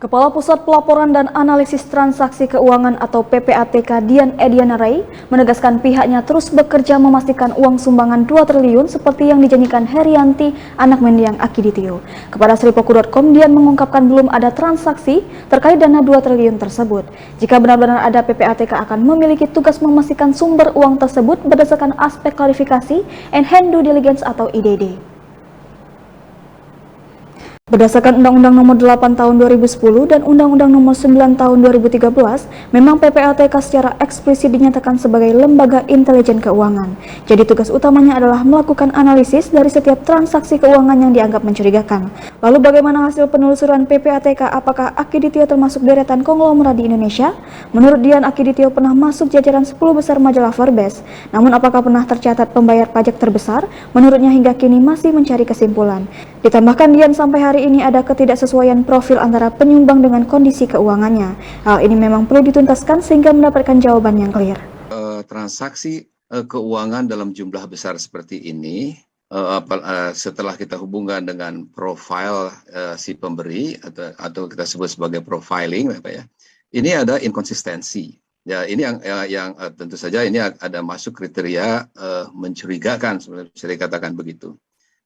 Kepala Pusat Pelaporan dan Analisis Transaksi Keuangan atau PPATK Dian Ediana Ray menegaskan pihaknya terus bekerja memastikan uang sumbangan 2 triliun seperti yang dijanjikan Herianti, anak mendiang Akiditio. Kepada Sripoku.com, Dian mengungkapkan belum ada transaksi terkait dana 2 triliun tersebut. Jika benar-benar ada, PPATK akan memiliki tugas memastikan sumber uang tersebut berdasarkan aspek klarifikasi and hand due diligence atau IDD. Berdasarkan Undang-Undang Nomor 8 Tahun 2010 dan Undang-Undang Nomor 9 Tahun 2013, memang PPATK secara eksplisit dinyatakan sebagai lembaga intelijen keuangan. Jadi tugas utamanya adalah melakukan analisis dari setiap transaksi keuangan yang dianggap mencurigakan. Lalu bagaimana hasil penelusuran PPATK, apakah Akiditio termasuk deretan konglomerat di Indonesia? Menurut Dian, Akiditio pernah masuk jajaran 10 besar majalah Forbes. Namun apakah pernah tercatat pembayar pajak terbesar? Menurutnya hingga kini masih mencari kesimpulan. Ditambahkan Dian, sampai hari ini ada ketidaksesuaian profil antara penyumbang dengan kondisi keuangannya. Hal ini memang perlu dituntaskan sehingga mendapatkan jawaban yang clear. Transaksi keuangan dalam jumlah besar seperti ini, setelah kita hubungkan dengan profil si pemberi atau kita sebut sebagai profiling, ya, ini ada inkonsistensi. Ya, ini yang tentu saja ini ada masuk kriteria mencurigakan, sebenarnya bisa dikatakan begitu.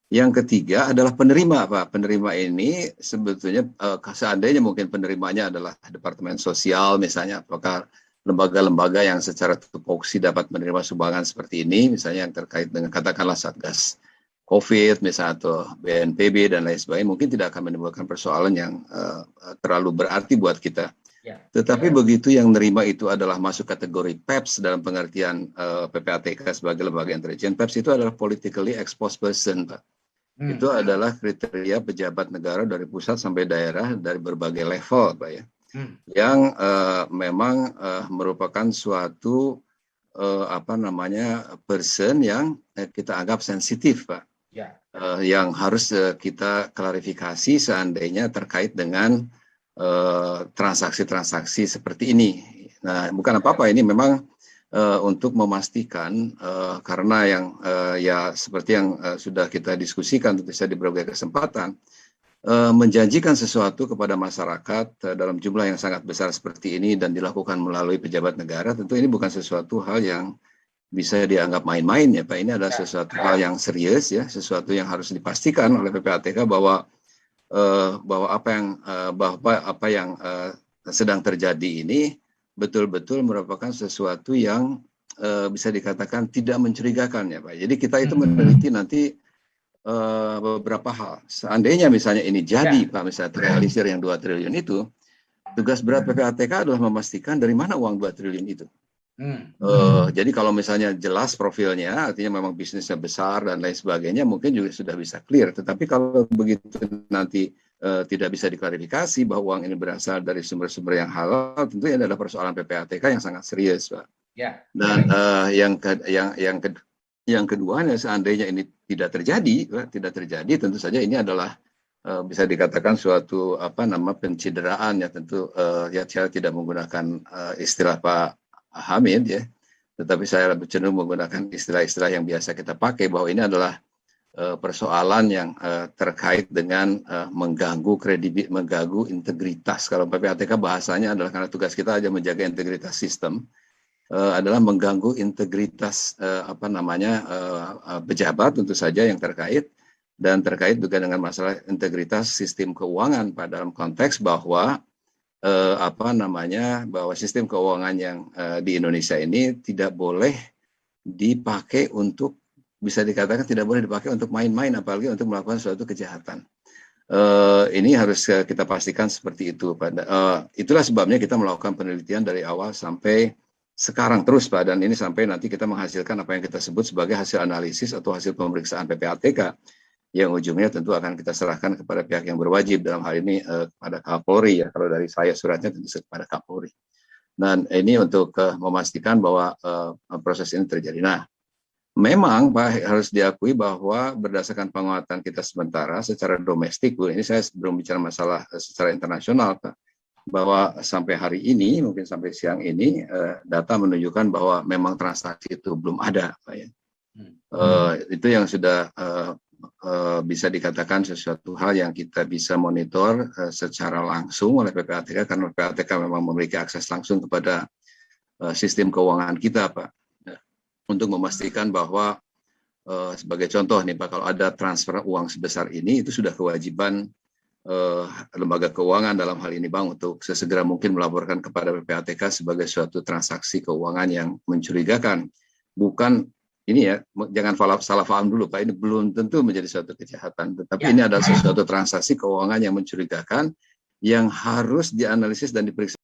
Yang ketiga adalah penerima, Pak. Penerima ini sebetulnya seandainya mungkin penerimanya adalah Departemen Sosial misalnya, apakah lembaga-lembaga yang secara tupoksi dapat menerima sumbangan seperti ini, misalnya yang terkait dengan katakanlah Satgas COVID misalnya atau BNPB dan lain sebagainya, mungkin tidak akan menimbulkan persoalan yang terlalu berarti buat kita. Tetapi begitu yang nerima itu adalah masuk kategori PEPS dalam pengertian PPATK sebagai lembaga intelijen. PEPS itu adalah politically exposed person, Pak. Itu adalah kriteria pejabat negara dari pusat sampai daerah dari berbagai level, Pak, ya. Yang memang merupakan suatu person yang kita anggap sensitif, Pak. Yang harus kita klarifikasi seandainya terkait dengan transaksi-transaksi seperti ini. Nah, bukan apa-apa, ini memang untuk memastikan karena yang ya seperti yang sudah kita diskusikan tentu saja di berbagai kesempatan, menjanjikan sesuatu kepada masyarakat dalam jumlah yang sangat besar seperti ini dan dilakukan melalui pejabat negara, tentu ini bukan sesuatu hal yang bisa dianggap main-main, ya Pak. Ini adalah sesuatu hal yang serius, ya, sesuatu yang harus dipastikan oleh PPATK bahwa apa yang sedang terjadi ini betul-betul merupakan sesuatu yang bisa dikatakan tidak mencurigakan, ya Pak. Jadi kita itu meneliti nanti beberapa hal. Seandainya misalnya ini jadi, Pak, misalnya terrealisir yang 2 triliun itu, tugas berat PPATK adalah memastikan dari mana uang 2 triliun itu. Jadi kalau misalnya jelas profilnya, artinya memang bisnisnya besar dan lain sebagainya, mungkin juga sudah bisa clear. Tetapi kalau begitu nanti tidak bisa diklarifikasi bahwa uang ini berasal dari sumber-sumber yang halal, tentu ini adalah persoalan PPATK yang sangat serius, Pak. Dan yang kedua, seandainya ini tidak terjadi, tentu saja ini adalah bisa dikatakan suatu pencideraan, ya tentu ya saya tidak menggunakan istilah Pak Hamid, ya, tetapi saya lebih cenderung menggunakan istilah-istilah yang biasa kita pakai bahwa ini adalah persoalan yang terkait dengan mengganggu integritas. Kalau PPATK bahasanya adalah karena tugas kita aja menjaga integritas sistem, adalah mengganggu integritas pejabat tentu saja yang terkait, dan terkait juga dengan masalah integritas sistem keuangan pada dalam konteks bahwa bahwa sistem keuangan yang di Indonesia ini tidak boleh dipakai untuk, bisa dikatakan tidak boleh dipakai untuk main-main, apalagi untuk melakukan suatu kejahatan. Ini harus kita pastikan seperti itu. Itulah sebabnya kita melakukan penelitian dari awal sampai sekarang terus, Pak, dan ini sampai nanti kita menghasilkan apa yang kita sebut sebagai hasil analisis atau hasil pemeriksaan PPATK, yang ujungnya tentu akan kita serahkan kepada pihak yang berwajib, dalam hal ini kepada Kapolri, ya. Kalau dari saya suratnya tentu kepada Kapolri. Dan ini untuk memastikan bahwa proses ini terjadi. Nah, memang Pak harus diakui bahwa berdasarkan penguatan kita sementara secara domestik, ini saya belum bicara masalah secara internasional, Pak, bahwa sampai hari ini, mungkin sampai siang ini, data menunjukkan bahwa memang transaksi itu belum ada, Pak, ya. Itu yang sudah bisa dikatakan sesuatu hal yang kita bisa monitor secara langsung oleh PPATK, karena PPATK memang memiliki akses langsung kepada sistem keuangan kita, Pak, untuk memastikan bahwa sebagai contoh nih Pak, kalau ada transfer uang sebesar ini, itu sudah kewajiban lembaga keuangan dalam hal ini Bank untuk sesegera mungkin melaporkan kepada PPATK sebagai suatu transaksi keuangan yang mencurigakan. Bukan ini ya, jangan salah paham dulu Pak, ini belum tentu menjadi suatu kejahatan, tetapi ini adalah sesuatu transaksi keuangan yang mencurigakan yang harus dianalisis dan diperiksa.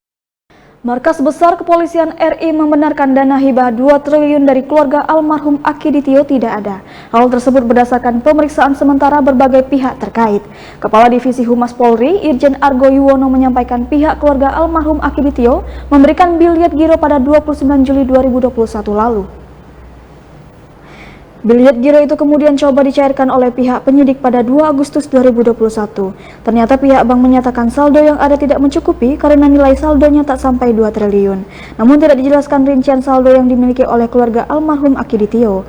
Markas Besar Kepolisian RI membenarkan dana hibah 2 triliun dari keluarga almarhum Aki Ditio tidak ada. Hal tersebut berdasarkan pemeriksaan sementara berbagai pihak terkait. Kepala Divisi Humas Polri, Irjen Argo Yuwono menyampaikan pihak keluarga almarhum Aki Ditio memberikan biliet giro pada 29 Juli 2021 lalu. Biliet giro itu kemudian coba dicairkan oleh pihak penyidik pada 2 Agustus 2021. Ternyata pihak bank menyatakan saldo yang ada tidak mencukupi karena nilai saldonya tak sampai 2 triliun. Namun tidak dijelaskan rincian saldo yang dimiliki oleh keluarga almarhum Aki Ditio.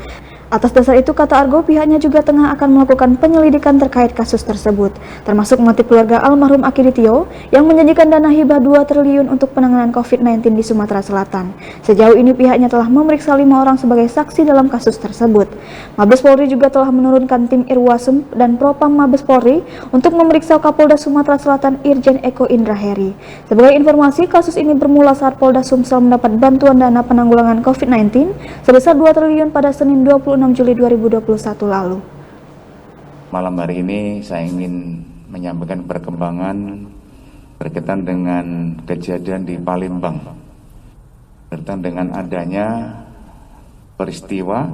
Atas dasar itu, kata Argo, pihaknya juga tengah akan melakukan penyelidikan terkait kasus tersebut, termasuk motif keluarga almarhum Aki Ditio yang menjanjikan dana hibah 2 triliun untuk penanganan COVID-19 di Sumatera Selatan. Sejauh ini pihaknya telah memeriksa 5 orang sebagai saksi dalam kasus tersebut. Mabes Polri juga telah menurunkan tim Irwasum dan Propam Mabes Polri untuk memeriksa Kapolda Sumatera Selatan Irjen Eko Indra Heri. Sebagai informasi, kasus ini bermula saat Polda Sumsel mendapat bantuan dana penanggulangan COVID-19 sebesar 2 triliun pada Senin 26 Juli 2021 lalu. Malam hari ini saya ingin menyampaikan perkembangan berkaitan dengan kejadian di Palembang, berkaitan dengan adanya peristiwa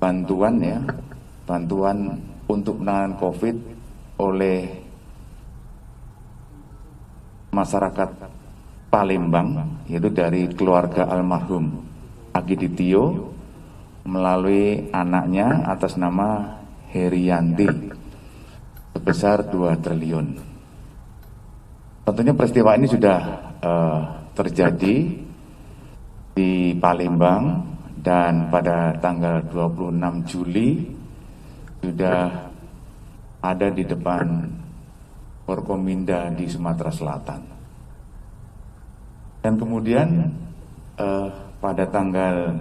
bantuan untuk penanganan COVID oleh masyarakat Palembang, yaitu dari keluarga almarhum Aki Ditio melalui anaknya atas nama Herianti sebesar 2 triliun. Tentunya peristiwa ini sudah terjadi di Palembang dan pada tanggal 26 Juli sudah ada di depan Forkominda di Sumatera Selatan. Dan kemudian pada tanggal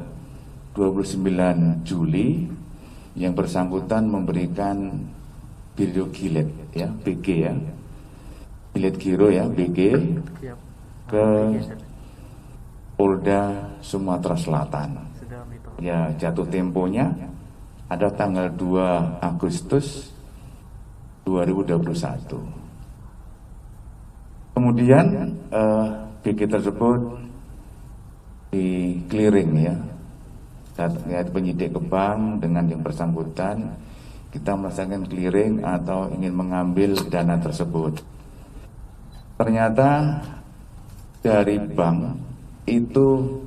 29 Juli yang bersangkutan memberikan video gilet ya, BG ya, bilet giro ya, BG ke Polda Sumatera Selatan. Ya, jatuh temponya ada tanggal 2 Agustus 2021. Kemudian BG tersebut di clearing ya, penyidik ke bank dengan yang bersangkutan, kita melaksanakan clearing atau ingin mengambil dana tersebut. Ternyata dari bank itu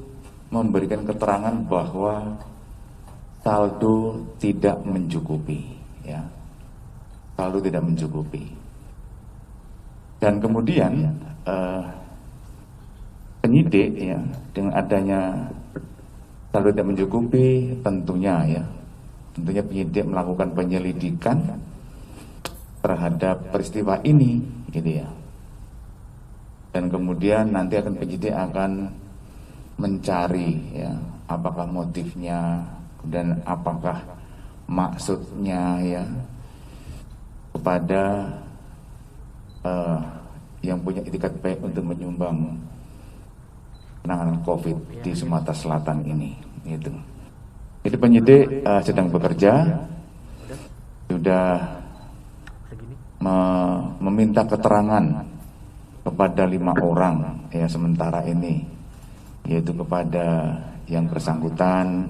memberikan keterangan bahwa saldo tidak mencukupi, ya, saldo tidak mencukupi. Dan kemudian penyidik ya, dengan adanya saldo tidak mencukupi, tentunya penyidik melakukan penyelidikan terhadap peristiwa ini, gitu ya. Dan kemudian nanti penyidik akan mencari ya, apakah motifnya dan apakah maksudnya ya kepada yang punya itikat baik untuk menyumbang penanganan COVID di Sumatera Selatan ini. Gitu. Jadi penyidik sedang bekerja, sudah meminta keterangan kepada 5 orang ya sementara ini, yaitu kepada yang bersangkutan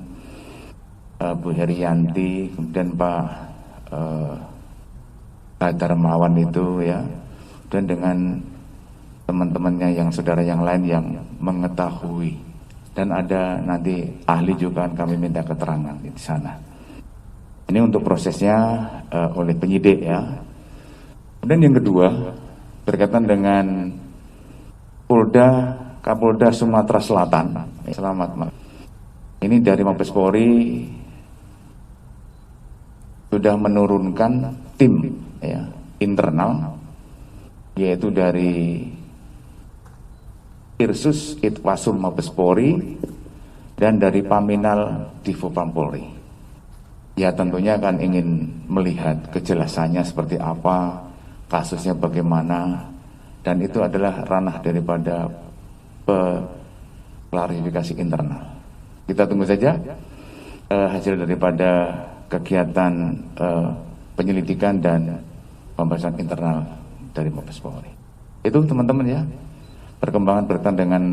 Bu Herianti, kemudian Pak Darmawan itu ya, dan dengan teman-temannya yang saudara yang lain yang mengetahui, dan ada nanti ahli juga kami minta keterangan di sana. Ini untuk prosesnya oleh penyidik ya. Kemudian yang kedua berkaitan dengan Kapolda Sumatera Selatan. Selamat malam. Ini dari Mabes Polri sudah menurunkan tim ya, internal, yaitu dari Irsus Itwasum Mabes Polri dan dari Paminal Divopam Polri. Ya tentunya kan ingin melihat kejelasannya seperti apa, kasusnya bagaimana, dan itu adalah ranah daripada klarifikasi internal. Kita tunggu saja hasil daripada kegiatan penyelidikan dan pembahasan internal dari Mabes Polri. Itu teman-teman ya, perkembangan berkaitan dengan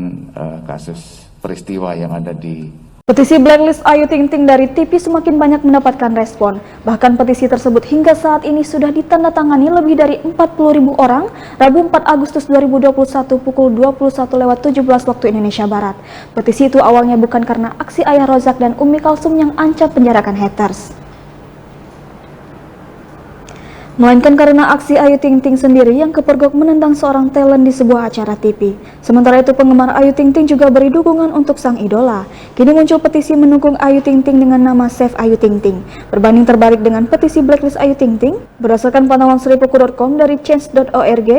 kasus peristiwa yang ada di Petisi blacklist Ayu Ting Ting dari TV semakin banyak mendapatkan respon. Bahkan petisi tersebut hingga saat ini sudah ditandatangani lebih dari 40.000 orang Rabu 4 Agustus 2021 pukul 21.17 waktu Indonesia Barat. Petisi itu awalnya bukan karena aksi Ayah Rozak dan Umi Kalsum yang ancam penjarakan haters, melainkan karena aksi Ayu Ting Ting sendiri yang kepergok menendang seorang talent di sebuah acara TV. Sementara itu penggemar Ayu Ting Ting juga beri dukungan untuk sang idola. Kini muncul petisi mendukung Ayu Ting Ting dengan nama Save Ayu Ting Ting. Berbanding terbalik dengan petisi blacklist Ayu Ting Ting, berdasarkan pantauan seribuku.com dari change.org,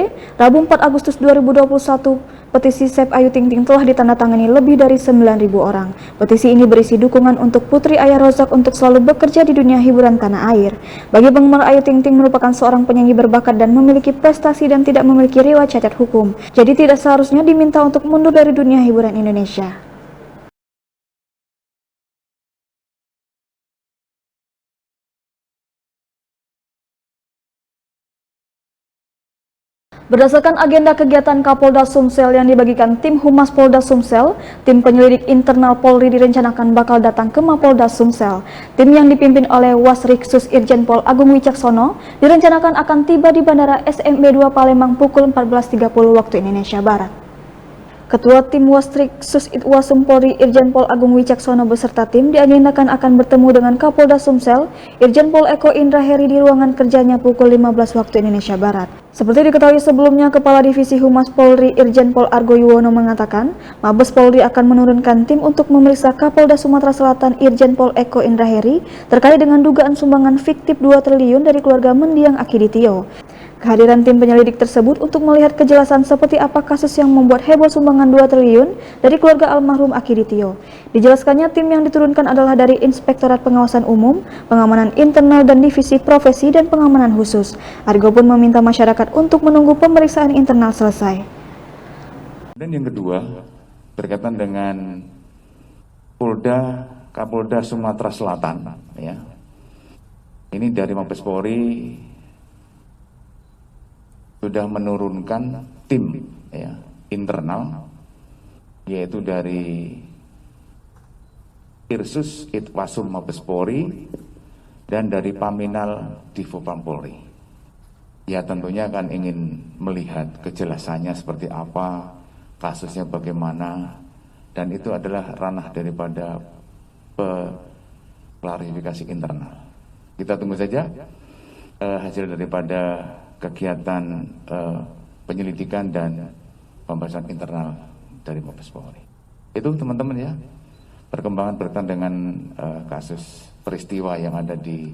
Rabu 4 Agustus 2021, petisi Save Ayu Ting Ting telah ditandatangani lebih dari 9.000 orang. Petisi ini berisi dukungan untuk Putri Ayah Rozak untuk selalu bekerja di dunia hiburan tanah air. Bagi penggemar Ayu Ting Ting merupakan seorang penyanyi berbakat dan memiliki prestasi dan tidak memiliki riwayat cacat hukum. Jadi tidak seharusnya diminta untuk mundur dari dunia hiburan Indonesia. Berdasarkan agenda kegiatan Kapolda Sumsel yang dibagikan tim Humas Polda Sumsel, tim penyelidik internal Polri direncanakan bakal datang ke Mapolda Sumsel. Tim yang dipimpin oleh Wasriksus Irjen Pol Agung Wicaksono direncanakan akan tiba di Bandara SMB 2 Palembang pukul 14.30 waktu Indonesia Barat. Ketua Tim Wasriksus Itwasum Polri Irjen Pol Agung Wicaksono beserta tim diagendakan akan bertemu dengan Kapolda Sumsel, Irjen Pol Eko Indra Heri di ruangan kerjanya pukul 15 waktu Indonesia Barat. Seperti diketahui sebelumnya, Kepala Divisi Humas Polri Irjen Pol Argo Yuwono mengatakan, Mabes Polri akan menurunkan tim untuk memeriksa Kapolda Sumatera Selatan Irjen Pol Eko Indra Heri terkait dengan dugaan sumbangan fiktif 2 triliun dari keluarga mendiang Akiditio. Kehadiran tim penyelidik tersebut untuk melihat kejelasan seperti apa kasus yang membuat heboh sumbangan 2 triliun dari keluarga almarhum Akiditio. Dijelaskannya tim yang diturunkan adalah dari Inspektorat Pengawasan Umum, Pengamanan Internal dan Divisi Profesi dan Pengamanan Khusus. Argo pun meminta masyarakat untuk menunggu pemeriksaan internal selesai. Dan yang kedua, berkaitan dengan Kapolda Sumatera Selatan, ya. Ini dari Mabes Polri sudah menurunkan tim ya, internal, yaitu dari Irsus Itwasum Mabes Polri dan dari Paminal Divopam Polri. Ya tentunya kan ingin melihat kejelasannya seperti apa, kasusnya bagaimana, dan itu adalah ranah daripada klarifikasi internal. Kita tunggu saja hasil daripada kegiatan penyelidikan dan pembahasan internal dari Mabes Polri. Itu teman-teman ya, perkembangan berkaitan dengan kasus peristiwa yang ada di